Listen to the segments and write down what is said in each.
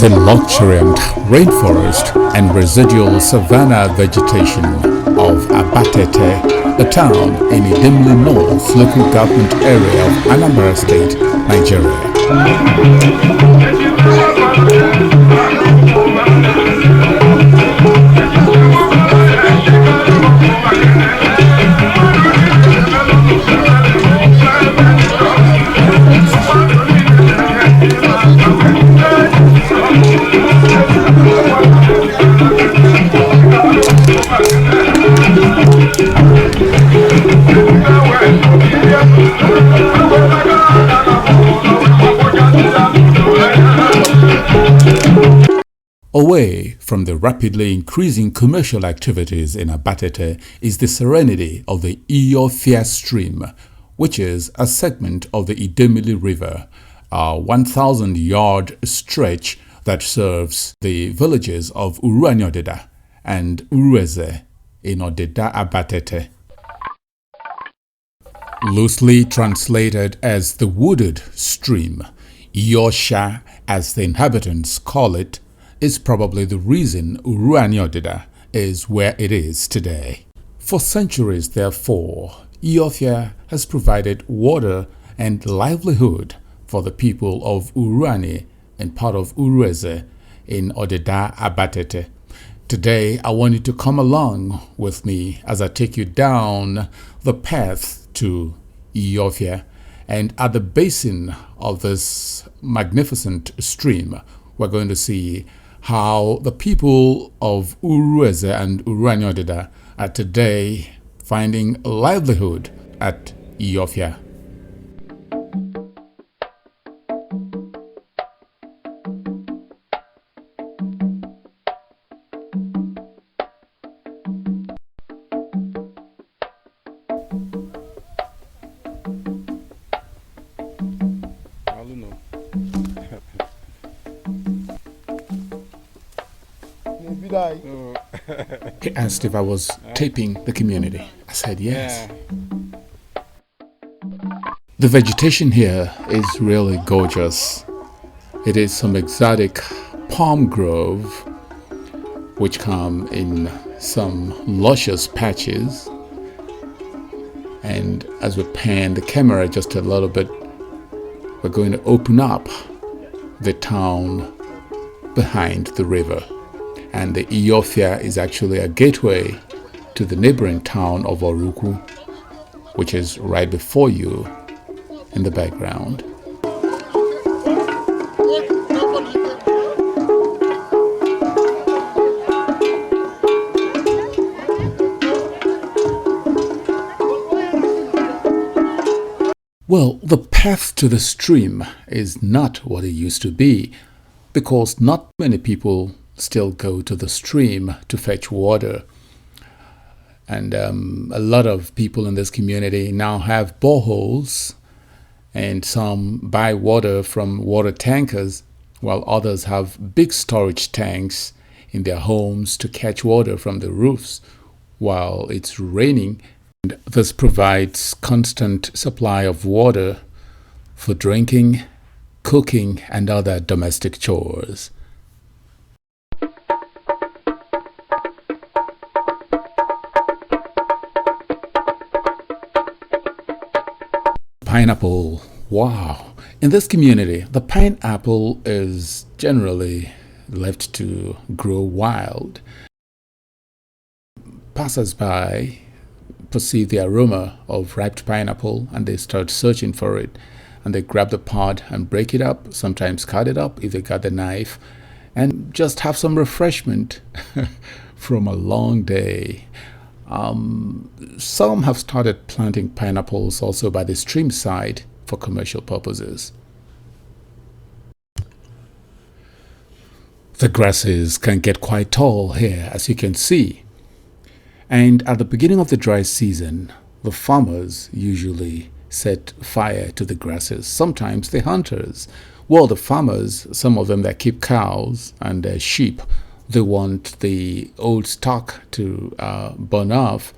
The luxuriant rainforest and residual savanna vegetation of Abatete, a town in Idemili North local government area of Anambra State, Nigeria. Away from the rapidly increasing commercial activities in Abatete is the serenity of the Iyiofia stream, which is a segment of the Idemili River, a 1,000-yard stretch that serves the villages of Odeda and Urueze in Odeda Abatete. Loosely translated as the wooded stream, Iyiofia, as the inhabitants call it, is probably the reason Odeda is where it is today. For centuries, therefore, Iyiofia has provided water and livelihood for the people of Urani and part of Urueze in Odeda Abatete. Today, I want you to come along with me as I take you down the path to Iyiofia, and at the basin of this magnificent stream, we're going to see how the people of Urueze and Odeda are today finding livelihood at Iyiofia. He asked if I was taping the community. I said yes. The vegetation here is really gorgeous. It is some exotic palm grove which come in some luscious patches. And as we pan the camera just a little bit, we're going to open up the town behind the river. And the Iyiofia is actually a gateway to the neighboring town of Oruku, which is right before you in the background. Well, the path to the stream is not what it used to be, because not many people still go to the stream to fetch water. And a lot of people in this community now have boreholes, and some buy water from water tankers, while others have big storage tanks in their homes to catch water from the roofs while it's raining. And this provides constant supply of water for drinking, cooking, and other domestic chores. Pineapple. Wow. In this community, the pineapple is generally left to grow wild. Passers-by perceive the aroma of ripe pineapple and they start searching for it. And they grab the pod and break it up, sometimes cut it up if they got the knife, and just have some refreshment from a long day. Some have started planting pineapples also by the stream side for commercial purposes. The grasses can get quite tall here, as you can see. And at the beginning of the dry season, the farmers usually set fire to the grasses. Sometimes the hunters. Well, the farmers, some of them that keep cows and sheep, they want the old stock to burn off,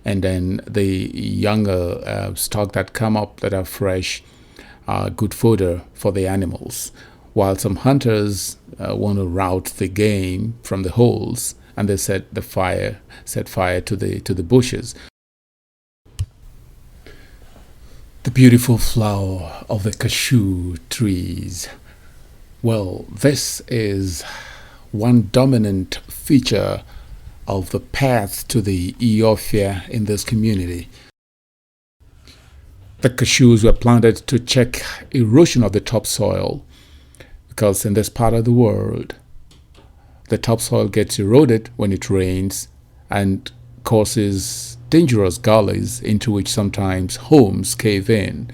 and then the younger stock that come up that are fresh, good fodder for the animals. while some hunters want to rout the game from the holes, and they set fire to the bushes. The beautiful flower of the cashew trees. Well, this is one dominant feature of the path to the Iyiofia in this community. The cashews were planted to check erosion of the topsoil, because in this part of the world, the topsoil gets eroded when it rains and causes dangerous gullies into which sometimes homes cave in.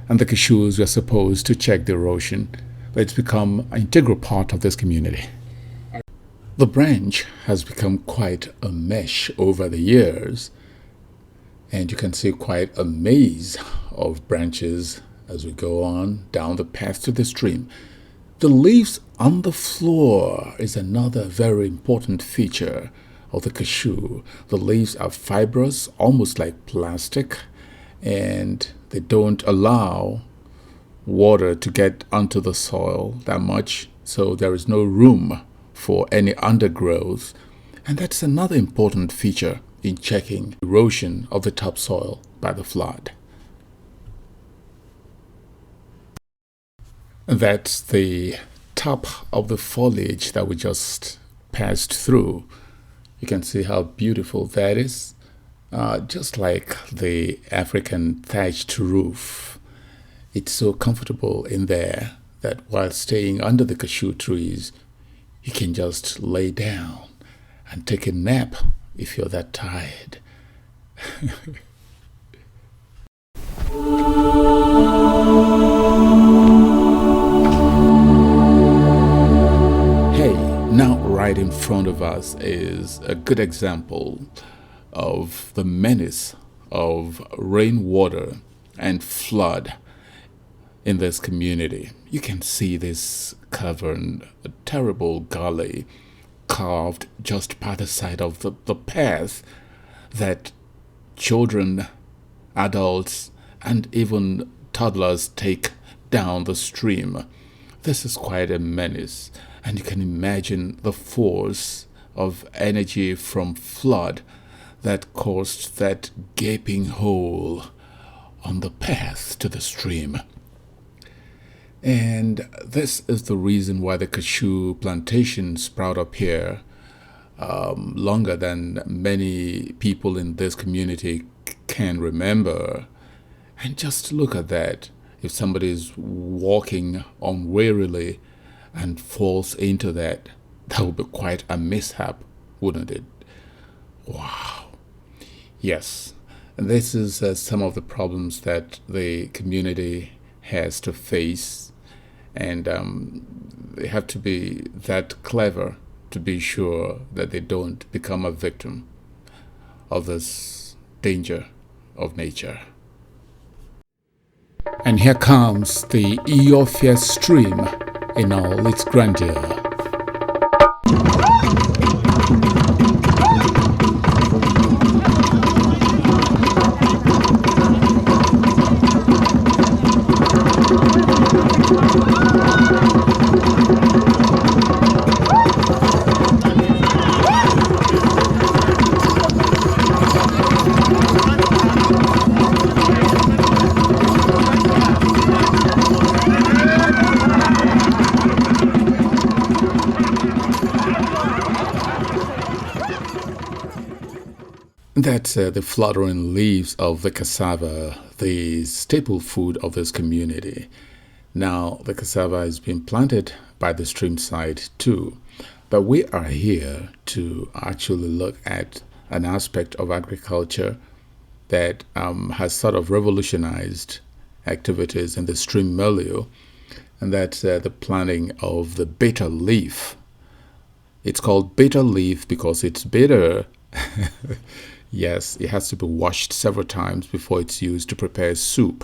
And the cashews were supposed to check the erosion, but it's become an integral part of this community. The branch has become quite a mesh over the years, and you can see quite a maze of branches as we go on down the path to the stream. The leaves on the floor is another very important feature of the cashew. The leaves are fibrous, almost like plastic, and they don't allow water to get onto the soil that much, so there is no room for any undergrowth. And that's another important feature in checking erosion of the topsoil by the flood. That's the top of the foliage that we just passed through. You can see how beautiful that is. Just like the African thatched roof, it's so comfortable in there that while staying under the cashew trees, you can just lay down and take a nap if you're that tired. Hey, now right in front of us is a good example of the menace of rainwater and flood in this community. You can see this cavern, a terrible gully carved just by the side of the path that children, adults, and even toddlers take down the stream. This is quite a menace, and you can imagine the force of energy from flood that caused that gaping hole on the path to the stream. And this is the reason why the cashew plantations sprout up here longer than many people in this community can remember. And just look at that. If somebody is walking unwarily and falls into that would be quite a mishap, wouldn't it? Wow. Yes, and this is some of the problems that the community has to face, and they have to be that clever to be sure that they don't become a victim of this danger of nature. And here comes the Iyiofia stream in all its grandeur. That's the fluttering leaves of the cassava, the staple food of this community. Now, the cassava has been planted by the stream side too, but we are here to actually look at an aspect of agriculture that has sort of revolutionized activities in the stream milieu, and that's the planting of the bitter leaf. It's called bitter leaf because it's bitter. Yes, it has to be washed several times before it's used to prepare soup.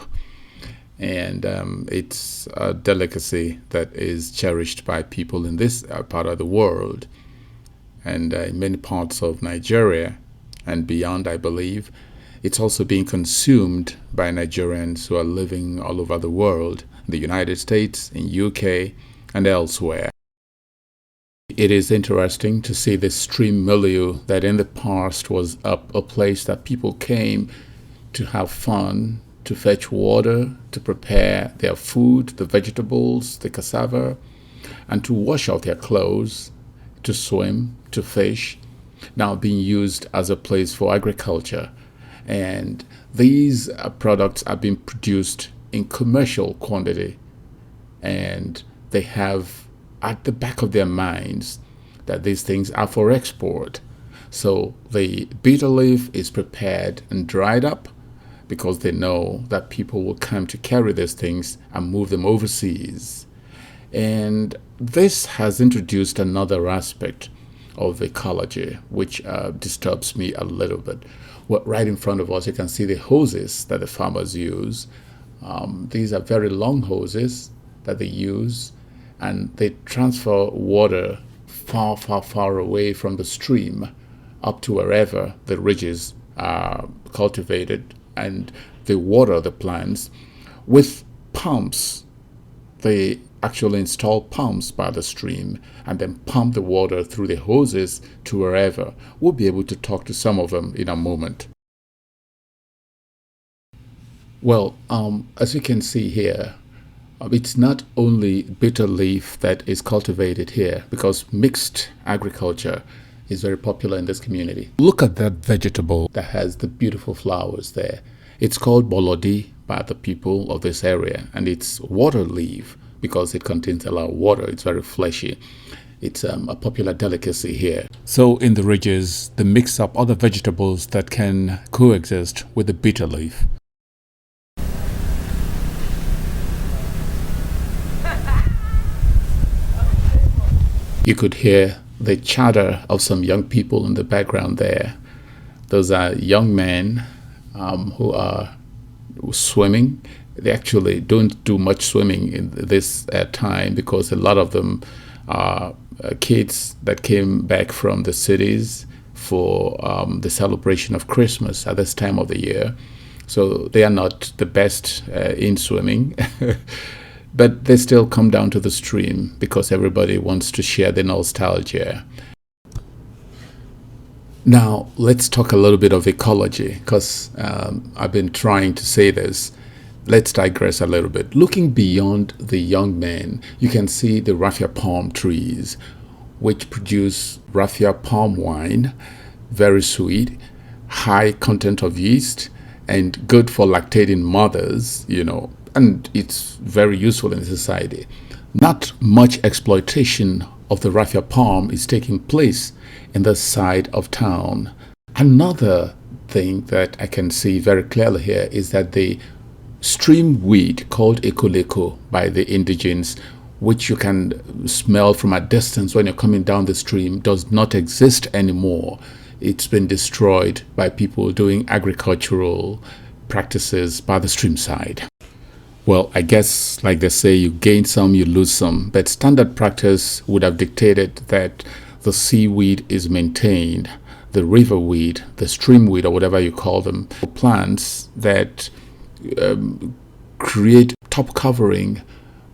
And it's a delicacy that is cherished by people in this part of the world. And in many parts of Nigeria and beyond, I believe, it's also being consumed by Nigerians who are living all over the world, in the United States, in UK, and elsewhere. It is interesting to see this stream milieu that in the past was a place that people came to have fun, to fetch water, to prepare their food, the vegetables, the cassava, and to wash out their clothes, to swim, to fish, now being used as a place for agriculture. And these products are being produced in commercial quantity, and they have at the back of their minds that these things are for export. So the bitter leaf is prepared and dried up because they know that people will come to carry these things and move them overseas. And this has introduced another aspect of ecology, which disturbs me a little bit. Well, right in front of us, you can see the hoses that the farmers use. These are very long hoses that they use, and they transfer water far, far, far away from the stream up to wherever the ridges are cultivated, and they water the plants with pumps. They actually install pumps by the stream and then pump the water through the hoses to wherever. We'll be able to talk to some of them in a moment. Well, as you can see here, it's not only bitter leaf that is cultivated here, because mixed agriculture is very popular in this community. Look at that vegetable that has the beautiful flowers there. It's called bolodi by the people of this area, and it's water leaf because it contains a lot of water. It's very fleshy. It's a popular delicacy here. So in the ridges, they mix up other vegetables that can coexist with the bitter leaf. You could hear the chatter of some young people in the background there. Those are young men who are swimming. They actually don't do much swimming in this time because a lot of them are kids that came back from the cities for the celebration of Christmas at this time of the year. So they are not the best in swimming. But they still come down to the stream because everybody wants to share the nostalgia. Now, let's talk a little bit of ecology, because I've been trying to say this. Let's digress a little bit. Looking beyond the young men, you can see the raffia palm trees, which produce raffia palm wine, very sweet, high content of yeast, and good for lactating mothers, and it's very useful in society. Not much exploitation of the raffia palm is taking place in this side of town. Another thing that I can see very clearly here is that the stream weed called ecological by the indigenes, which you can smell from a distance when you're coming down the stream, does not exist anymore. It's been destroyed by people doing agricultural practices by the stream side. Well, I guess, like they say, you gain some, you lose some. But standard practice would have dictated that the seaweed is maintained, the river weed, the stream weed, or whatever you call them, plants that create top covering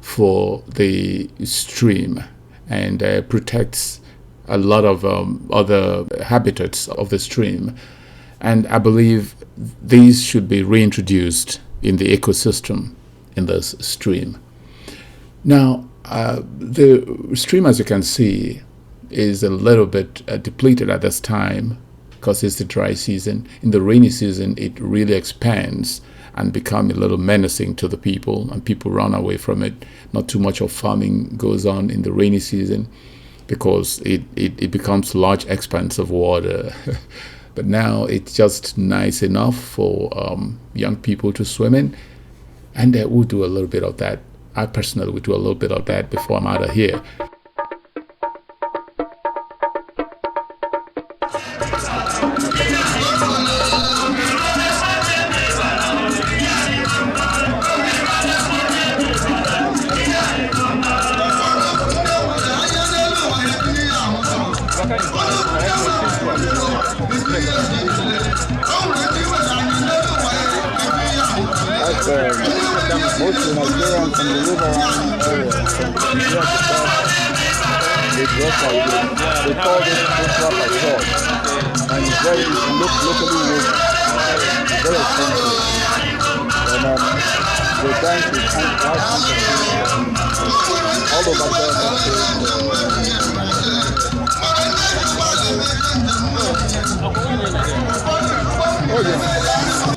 for the stream and protects a lot of other habitats of the stream. And I believe these should be reintroduced in the ecosystem in this stream. Now, the stream, as you can see, is a little bit depleted at this time because it's the dry season. In the rainy season, it really expands and becomes a little menacing to the people, and people run away from it. Not too much of farming goes on in the rainy season because it becomes large expanse of water. But now it's just nice enough for young people to swim in. And we'll do a little bit of that. I personally will do a little bit of that before I'm out of here. most Nigerians from the riverine area, from here to South, they dress like this. They call this wrap a short. And it's very locally woven. It's very expensive. And they dance with white handkerchiefs all over South Oh yeah.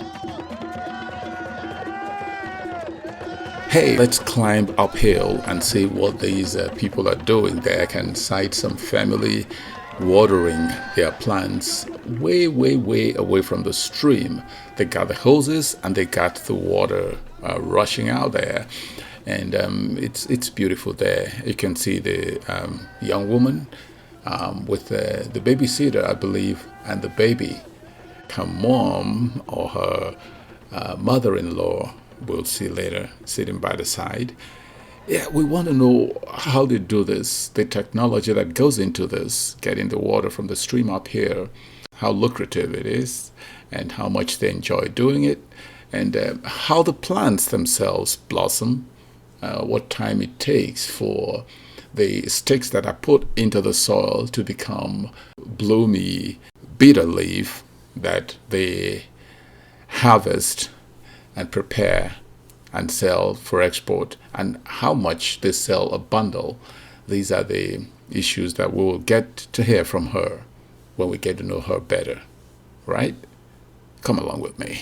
Hey, let's climb uphill and see what these people are doing there. I can sight some family watering their plants way away from the stream. They got the hoses and they got the water rushing out there, and it's beautiful there. You can see the young woman with the babysitter, I believe, and the baby. Her mom or her mother-in-law, we'll see later, sitting by the side. Yeah, we want to know how they do this, the technology that goes into this, getting the water from the stream up here, how lucrative it is, and how much they enjoy doing it, and how the plants themselves blossom, what time it takes for the sticks that are put into the soil to become bloomy bitter leaf that they harvest and prepare and sell for export, and how much they sell a bundle. These are the issues that we will get to hear from her when we get to know her better, right? Come along with me.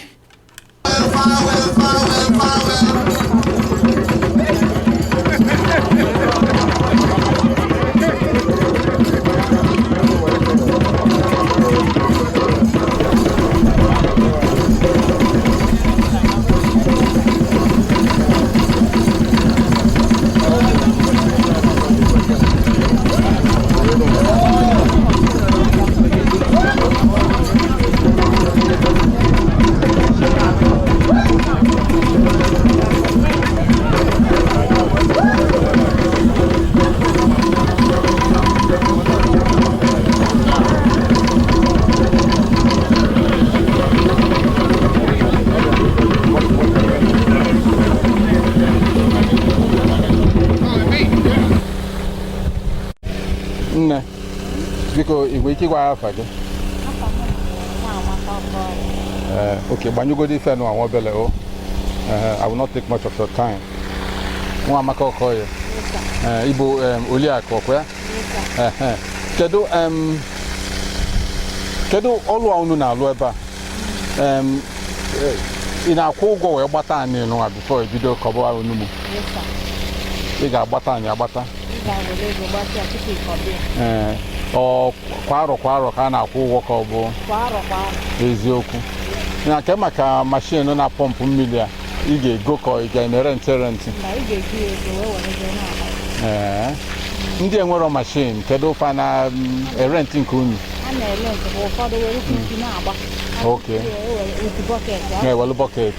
Okay, but you go to the I will not take much of your time. Ibo Olia Kokwe. Kedu all unu na loeba. In our Kogo or Batan before video cover unumu. Yes, sir. You got Batan, Yabata. Or Quaro Kana walk over Ezioku. Now, Kamaka machine on a pump Milieu. You get go call again, rent. Indian Nwora machine, Kedo Fana renting Kuni. Okay. Yeah, well, bucket.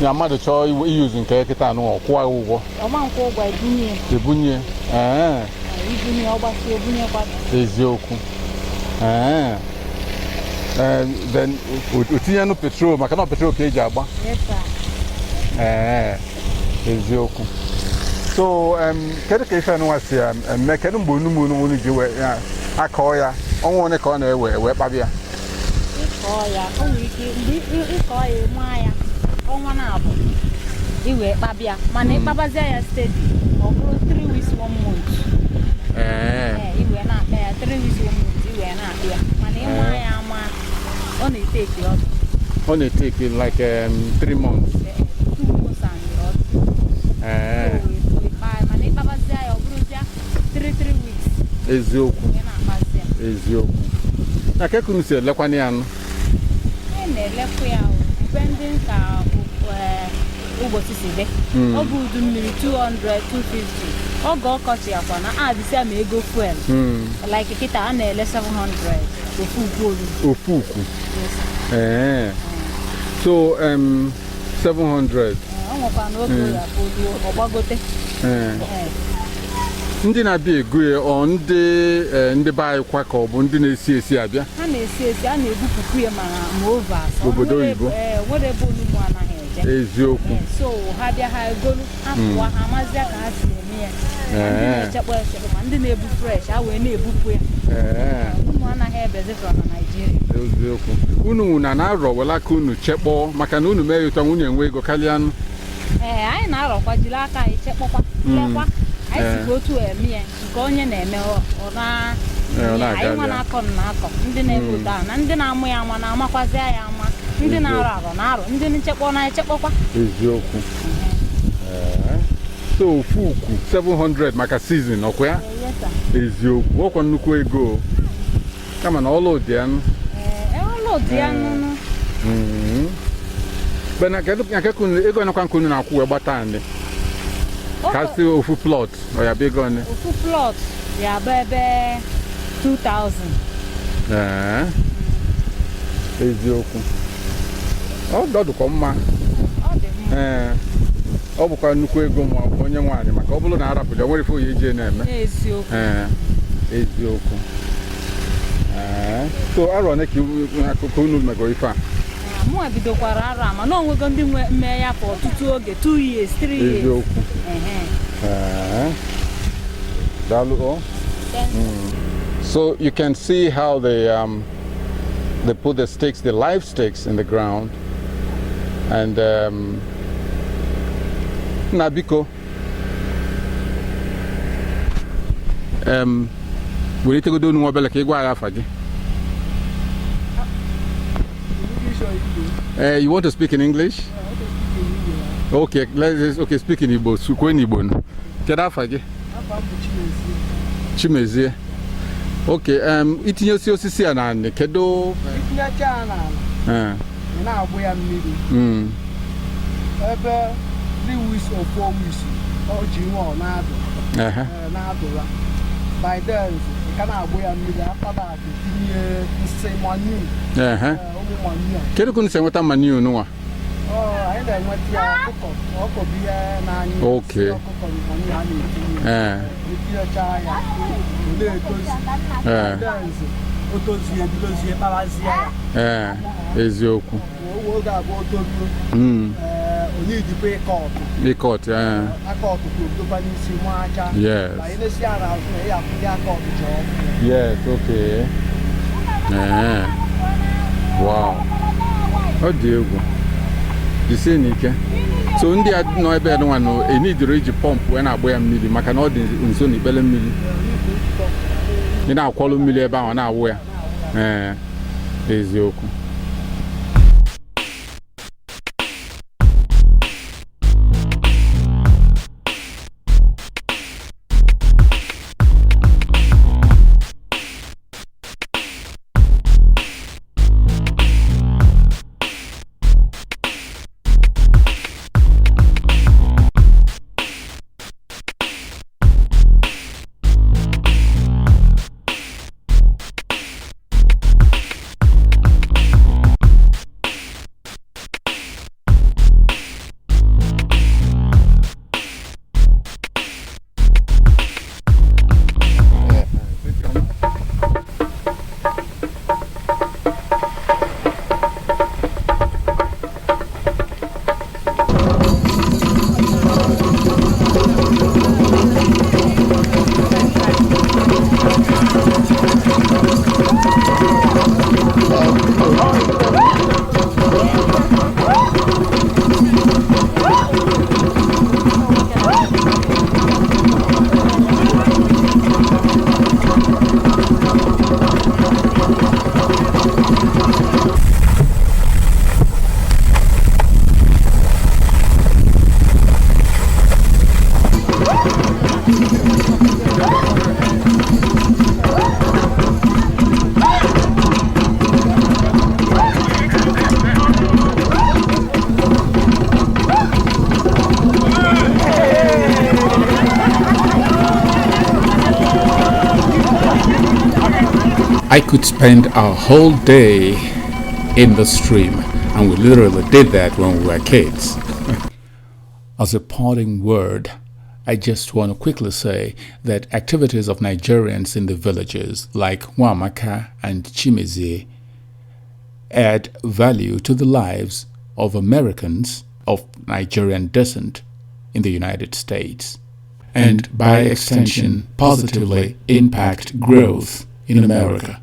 Your mother choy using Kakitano or Quao. The Bunye. Ezioku. Then Utiano petrol, Macano petrol cage. Yes, sir. Ezioku. So, Kedekation was here, and Mekanum Bunum, I call ya, on one corner where Babia. Oh, yeah, only call Maya, on one apple. You were Babia, my name Babazaya steady, or 3 weeks 1 month. You were not there 3 weeks 1 month, you were not here. My name Maya, only take you up. Only take it like 3 months. 2 months and 3 weeks. Ezioku. Na ke kunu se lekwani anu. Lekwa ya depending ka ubosi sibe. Obu du mmiri 200 250. Ogo kochi akwa na add say ma ego fuel. Like kita a na ele 700. Ofuku. Yes. So 700. Onwekwa no go ya bodu ogbagote. Ndị na-abịa ego ya ọ ndị baị kwa ka ọ bụ ndị na-esi abịa. Ha na-esi a na-ebupụkwu ya ma over. Obodo oyibo. Nwere ebe onugbu anaghị. Eziokwu. So habia ha egolu afwa amazia ka ha si eme ya. Chekwa ma ndị na-ebu fresh a wee na-ebupụ ya. Ụmụ anaghị ebezi from Nigeria. Eziokwu. Unu na-arọ wela ka unu chekpọ maka na unu mee ụtọ nwunye nwe ego karịa nụ. Anyị na-arọkwa jiri aka anyị chekpọkwa lekwa anyị si otu eme ya nke onye na-eme ọ na anyị nwa na-akọ na-akọ ndị na-ebute na ndị na-amụ ya ama na-amakwazi ya ama ndị na-arụ arọ na-arụ ndị nchekpọ na-echekpọkwa. Eziokwu. So fuku 700 maka season ọkwa ya? Eziokwu. Ọkwa nnukwu ego kama na ọlụ dị anụ. Ọlụ dị anụ. Bena ego nakwa nkunu na-akwụ wee gbata ndị kasi ofu plot ọ ya bụ ego ndị ofu plot ya bụ ebe 2,000. Eziokwu. Ọ dịkwa mma. Ọ bụkwa nnukwu ego ma onye nwaanyị maka ọ bụrụ na arapụrụ o nwere ife oyi eji na-eme. Eziokwu. So arọ ne ka akụkọ unu mego ife a. Mụ ebidokwara arụ ama na onwego ndị mee ya for ọtụtụ oge 2 years 3 years. Eziokwu. Daalụ. So you can see how they put the stakes, the live stakes in the ground, and Nabiko. We need to go do more like Igwa. You want to speak in English? Okay, let's speak in Igbo. Sukweni Igbo. Kedafagi? Chimezie. Okay, itinye osisi a na nne kedo itinye cha na na agbo ya mmiri ebe 3 weeks or 4 weeks o ji nwa na adu na adụla by then ka na agbo ya mmiri after that itinye nse manure kedu kun se nweta manure nwa anyị na-enweta ya ọkụkọ biya na anyị okay ọkụkọ manure a na-etinye itinye cha ya otozie bidozie kparazie ya eziokwu oge abụọ otobi onye dịkwa ịkọt akọt doba n'isi nwa aja anyị na-esi ara azụ ya akwụghị akọt chọọ yes okay wow ọ dị egwu jisie n'ike so ndị a nọ ebe nwa no enidiri iji pọmpụ wee na-agba ya mmiri maka na ọ dị nso n'ikpele mmiri ị na-akwọlụ mmiri ebe ahụ na-awụ ya eziokwu. I could spend a whole day in the stream, and we literally did that when we were kids. As a parting word, I just want to quickly say that activities of Nigerians in the villages like Wamaka and Chimezie add value to the lives of Americans of Nigerian descent in the United States, and by extension positively impact growth in America.